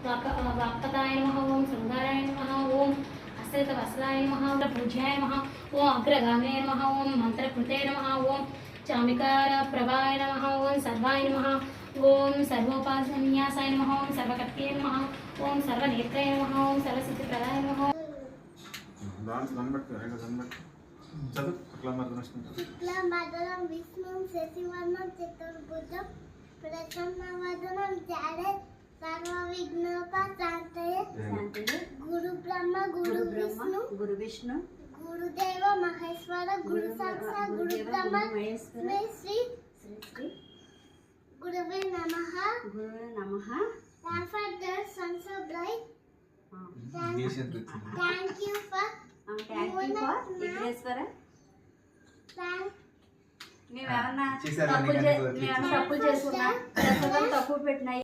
वाक्पताय नमः ओम शृंगाराय नमः ओम हस्तवस्त्राय नमः पूज्याय नमः ओम अग्रगामिने नमः ओम मंत्रकृते नमः ओम चामिकार प्रभाय नमः ओम सर्वाय नमः ओम सर्वोपासन्यासाय नमः ओम सर्वकर्त्ये नमः ओम सर्वनेत्रे नमः ओम सर्वसिद्धिप्रदाय नमः शुक्लांबरधरं विष्णुं शशिवर्णं चतुर्भुजं प्रसन्नवदनं ध्यायेत् सर्वविघ्नोपशान्तये गुरुब्रह्मा गुरुविष्णु गुरुदेव महेश्वर गुरु साक्षात् गुरुब्रह्मा श्री गुरुवे नमः for the sons of light. Thank you for Vighneshwara. thank మేమేమన్నా తప్పులు చేసుకున్నా తక్కువ పెట్టినాయి.